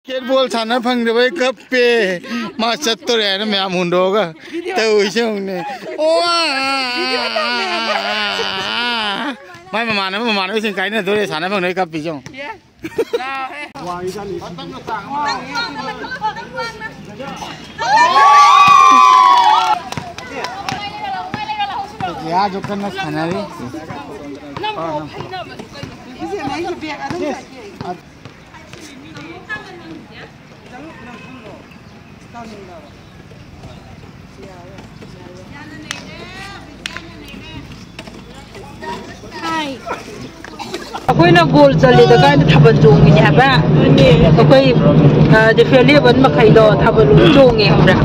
Kết bol sana phang de bai kap pe ma chat to re na mya mun do ga tau chung ne mai mà nó xin cái này tôi sana phang đấy kap pi chung ya jo kan na sana ri Akwai na goal chali da kan thaban jong ni haba akwai de fele ban makai do thaban jong nge hamra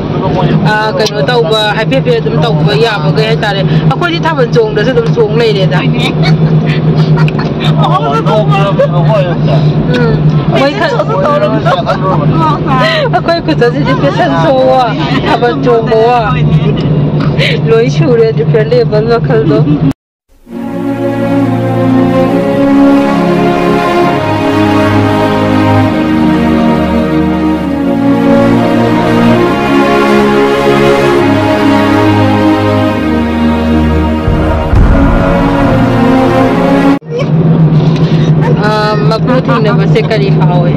kaino tauba happy pe dum tauba ya ba ga tare akwai di thaban jong da su dum jong lai le da mai kha akwai ku cha ji pe san so wa thaban jong wa loi shure de fele ban makai do Magno thing na ba se kari hawe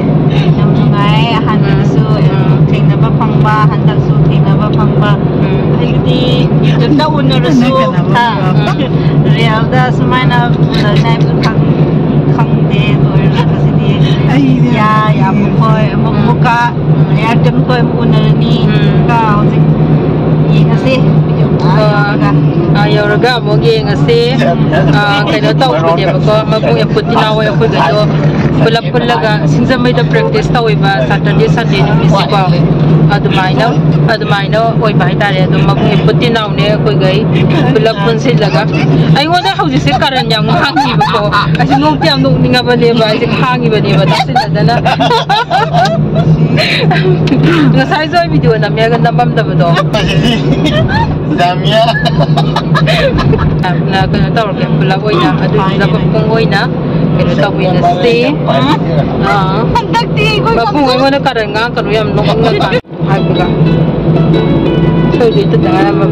ngai han su thing na ba phangba han dak su thing na ba phangba hai di da un na su ta real da smaina na nai bu khang de do ra si di ya mo ka ya tem ko mu na ni ka ho si yi na si yauraga mo ge ngase kaino taw de ko mabu ya putina wa ya khoi do pulap pulaga sinjamai da practice tawi ba Saturday Sunday ni sipa adumaina oi bai tare do mabu ya putina ne khoi gai pulap pun se laga ai ngoda hauji se karan yang hangi ba ko asi ngong tiam no ninga ba ne ba asi hangi ba ne ba tasin dana ngasai zoi video na me ga nambam da ba do Damia na kana tawr ke pula oina adu da pung oina kene taw wina se handak ti ko ba pung oina karanga kanu yam no ngam ka hai buga so ji ta tanga ma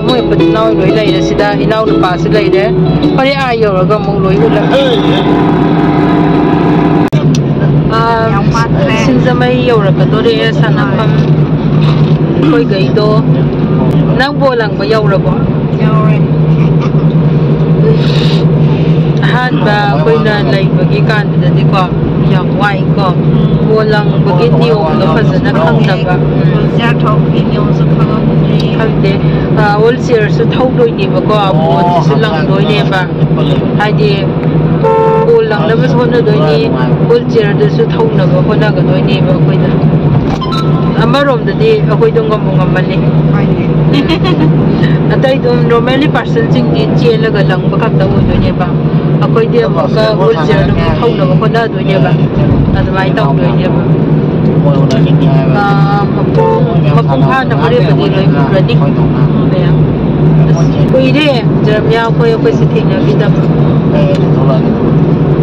mo e pat naw loi lai da sida inaw nu pa se lai de pare a yo ga mo loi ulam sinjamai yo ra ka to re sana pham koi gai do nang bolang ba yaw ra bo han ba koi na lai ba gi kan da di ko ya wai ko bolang ba gi ni o lo fa na khang da ba ja thau ki ni o su khang ni khang de ol sir su thau doi ni ba ko bo su lang doi ne ba hai di bolang da ba so na doi ni ol sir da su thau na ba ko na ga doi ni ba koi da amarom da di akoi dong ngam mali atai dum normally person jing di chela ga lang ba kap da wo do ne ba akoi dia ka ul jer dum thau na ko na do ne ba admai tau do ne ba mapung ha na mare ba di loi mu ra ni be ya koi de jer mya koi si thing na bi da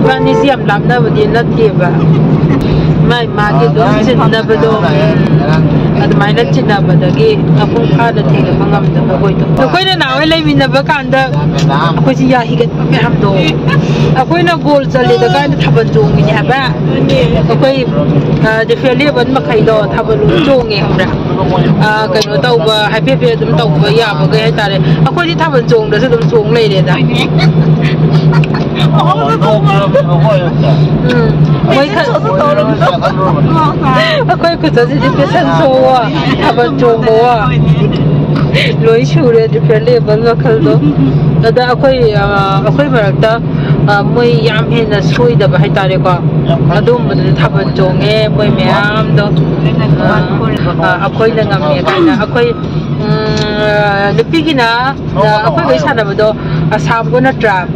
ba ni siam lam na ba di na thi ba mai ma ke do chin na ba do admai la chin na ba da ge apung kha da thi na ngam da ba koi to koi na na lai min na ba kan da koi si ya hi ga me ham do koi na goal chali da kan thaban jong ni ha ba koi de fele ban ma khai do thaban jong nge hamra kaino taw ba happy pe dum taw ba ya ba ga tare koi di thaban jong da su dum jong lai le da mai kha akwai ku cha ji pe san so wa thaban jong wa loi shure de fele ban ma khal do da akwai marakta moi yam he na soi da ba hai tare ko adum ba thaban jong e moi meam do akwai la ngam me kana akwai lupi gina akwai bai sana ba do asam ko na trap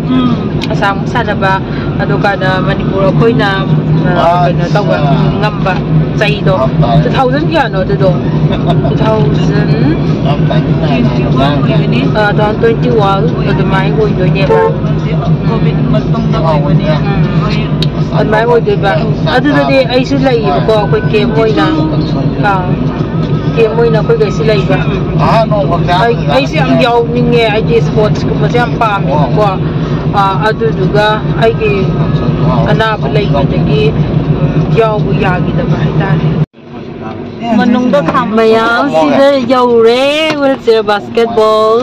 asam sana ba ado ka na manipur akwai na kana taw ngam ba chai do 2000 kya no do 2021 ado mai ko do ne ba covid matong da ko ne admai oi de ba adu de ai su lai ko koi ke moi na ka ke moi na koi ga si lai ba ai si am yau ninge ai de sports ko ma jam pa mi ko adu duga ai ge ana lai ba de gi yau bu ya gi da ba ta Manungda kham mayam sida yaure wheelchair basketball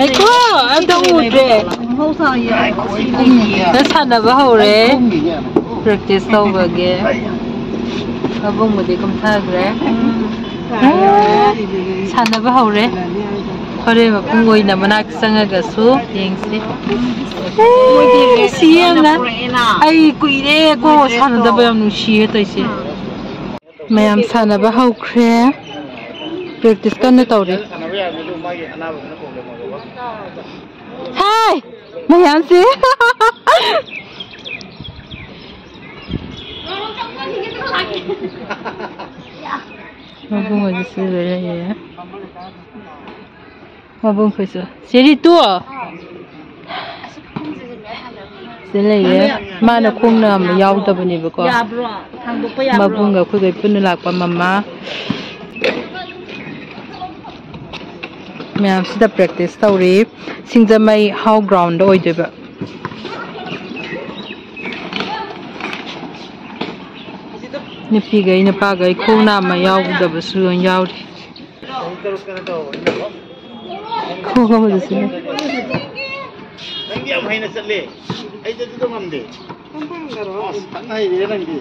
ai ko adang udre na sana ba hore practice tawage abong mo di kum thagre sana ba hore khore ma pungoi na manak sangaga su yengsi siena ai kuire ko sana da ba yam nushi he toise mayam sana ba hokre practice kan tawre hi mayam se mabung aja sih ya mabung khusus jadi tu sila ya mana kung na yaw ta bani ba ko mabung ga khu gai pun lak pa mama mayam sida practice tawri singjamai how ground oi de ba nipi gai na pa gai khong na ma yaw da ba su yaw khong ga ma su nang yam haina chatle ai de du ngamde ai de nang di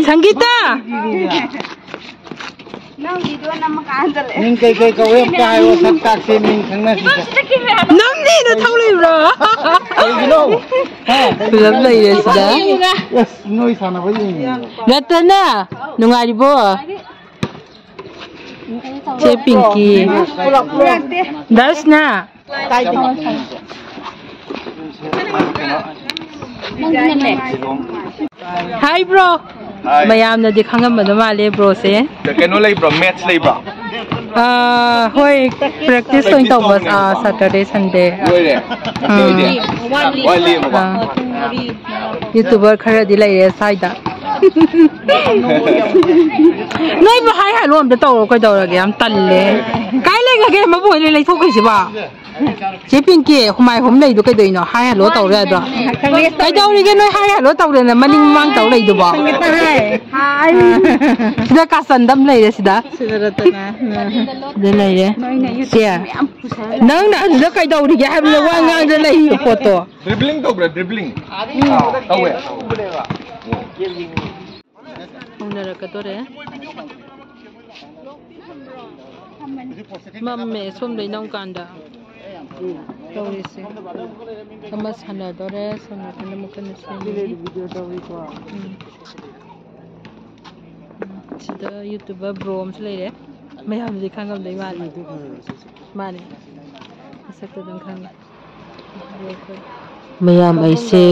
Sanggita ning kai ka wem kai wa saktak sin ning khangna si nam ni na thaulai bro you know film lai re sida yes noi sana ba ni ratana nungai bo che pinky dasna hi bro mayam na di khangam ma male bro se keno lay bro match lay bro hoi practice going to was Saturday Sunday YouTuber khara di lai re sai da noi ba hai hai lom da taw ko daw ra ge am talle kai le ga ge ma bo le thok kai si ba che pinky humai hum lei du kai doi no hai lo taw ra da kai daw ri ge noi hai lo taw re na maning mang taw lei du ba hai sida ka sandam lei re sida de lei re sia nang na da kai daw ri ge ha le wa nga de lei photo dribbling to bro dribbling tawe Rakatore mamme som dei nong kanda tawrisi kama sana dore sana kana mukan video tawri ko sida YouTuber brom slere mayam ji khangam dei mane sakta dang khang mayam aise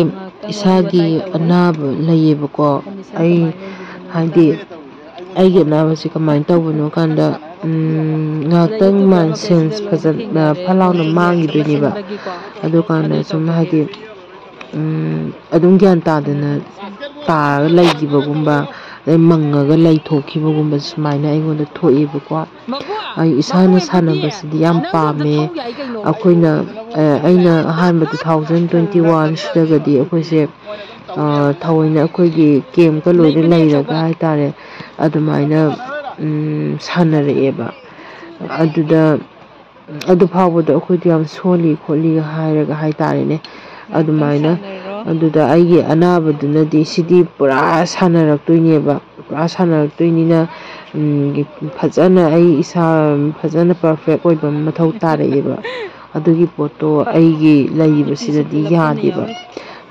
isagi anaba layeba ko ai haidi aige anaba si kamai tawbano kanda ngakang man sense fazana phalau na mangi deni ba adu kana sum haidi adum gyan ta dana ta laigiba gumba dai mangaga lai thokiba gumba sumaina aingonda thoeba ko ai isana sanaba sidi yam pame akoina aina ahanba 2021 sidagadi akoise thawina akoigi game ka loide lairaga haitare adumaina sanaraeba aduda adu phawada akoidi yam soli kholi hairaga haitare ne adumaina aduda aigi anabadunadi sidi pura sanaraktoineba pura sanaraktoinina fazana ai isa fazana perfect oiba mathau tareeba adugi poto aigi laiba sidadi yadeba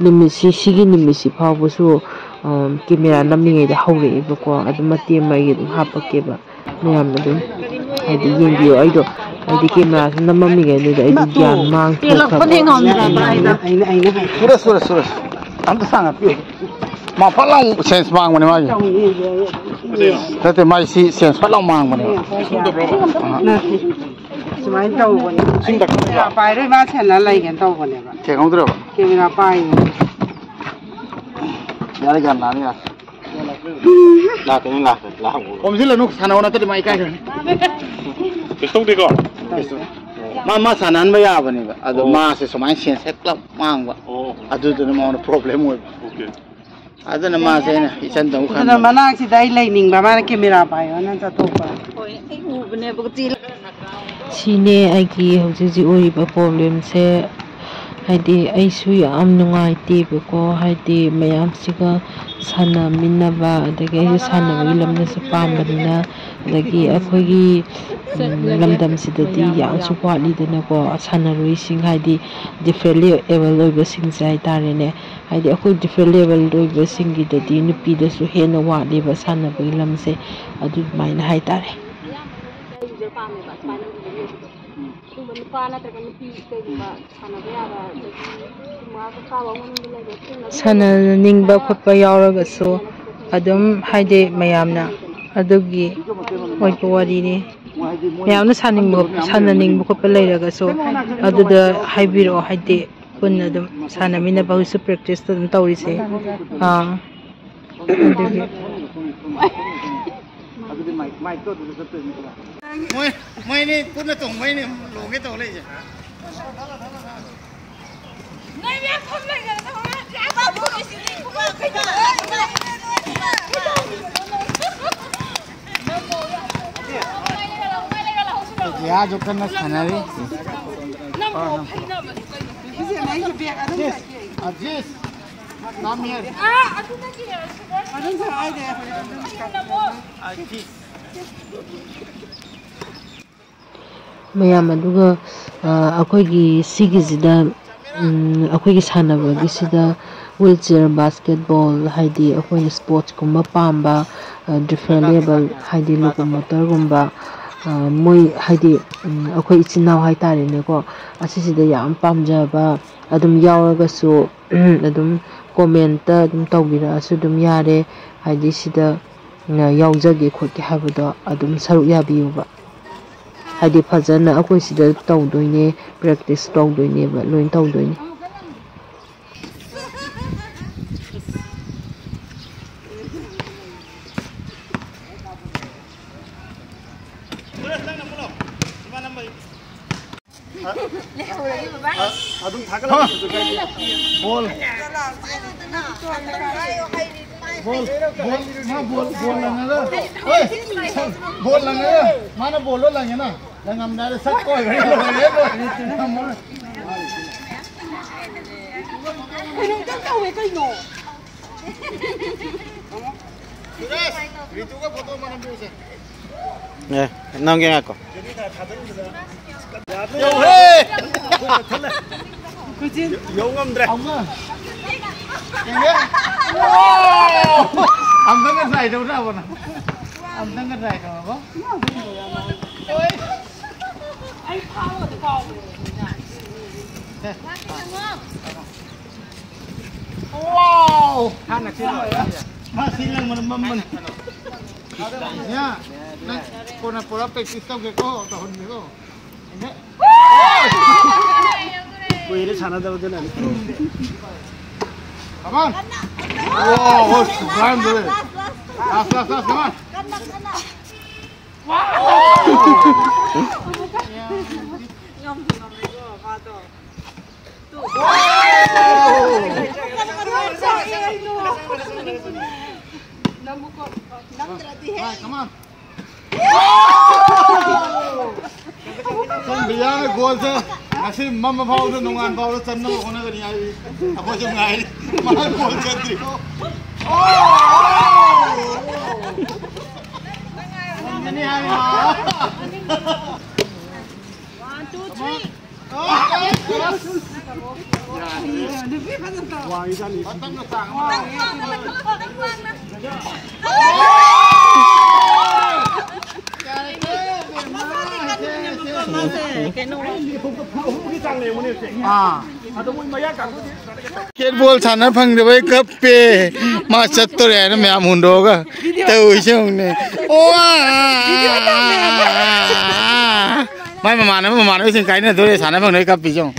nimisi sigi nimisi phawbusu camera namningai da hawreeba ko adu mate mai dum hapakeba mayam adum adi yengiyo aido adi camera namamigai ne da adi gyan mang sura amta sangat ma phalang sense mang mane mai tate mai si sense phalang mang mane Sumai tau bone. Camera pai roi ma channel lai gen tau bone ba. Theng không được. Camera pai. Nhà đây gần làนี่ล่ะ là cái này là hỏng rồi. ผมสิละนุกสานาวนะตะไม่ใกล้กัน Cái sốc đi gọi. มาสานันไม่ยากวันนี้อะดูมาสิสมัยเชียนเซ็ตกลับมางวะอะดูตัวมัน problem หมด Okay. อะดูมาเสียนะอีฉันต้องขัน Kita mana si dai lai ning ba mana camera pai wa nan ta to pa. Sine ai ki hojik ji oi ba problem se haidi ai su yam nungai ti be ko haidi mayam siga sana minaba adagi ai sana gi lamna se pam banina adagi akhoi gi lamdam sidati yang su kwali dena ko sana roi sing haidi different level oi ba sing sai tare ne haidi akhoi different level oi ba sing gi dati nupi da su hena wa le ba sana ba lam se adu mai na hai tare sana ningba khotpa yauraga so adum haide mayamna adugi oi powari ni mayamna sana ningba khotpa leiraga so aduda haibiro haide pun adum sana mina ba su practice dum tawri se adugiไม่นี่พูดนะตรงไม่นี่หลงแค่ตัวเลยจ้ะไม่แม่ทำอะไรกันทำไมอย่ามาพูดในสิ่งที่ผมไม่ได้อย่าจบกันนะขนาดนี้Ajis, come here. Ajis. Mayam aduga akhoi sigizida akhoi gi sanaba gisida wheelchair basketball haidi akhoi sports kumba pamba different level haidi locomotor gumba moi haidi akhoi ichinau hai tare ne ko asisida yam pamjaba adum yauraga su adum comment ta adum tawbira asu dum yare haidi sida yaujage khotke habado adum saru yabiyuba haidi phajana akhoi sida tawdoine practice tawdoine ba loin tawdoine बोल बोल लंगे माना बोलो लंगे ना लंगम दारे सब कोई घड़ी लंगे ऋतु का फोटो माना भी उसे 네, 나온 게 할까? 요해! 그지? 영감들. 엄마. 이게? 오! 암당가 사이 đâu ra bọn nào? 암당가 사이 đâu có? Ôi. Anh phao ở cái cò của này. Wow! Han là xin rồi đó. Ha xin lang mình. Ya, pura practice tau ke ko tahun ni ko. Ini. Ko ini sana dah betul ni. Come on. Wow, oh, keren tu. Last, come on. Wow. Come on. Xong bây giờ goal chứ. Nasi mama phao nó nungan phao nó chân nó không nó cái gì ai. Apa chung ngai đi. Mà goal chân đi. Cái này hay mà. 1, 2, 3. Wah, ini nih. Batang ngetang. Basketball sana phang de bai kap pe ma chatto re na mya mundo ga tau chung ne. ไม่ประมาณนั้นไม่ถึงไกลเนี่ยตัวสารนั้นพวกนี้กับปีจง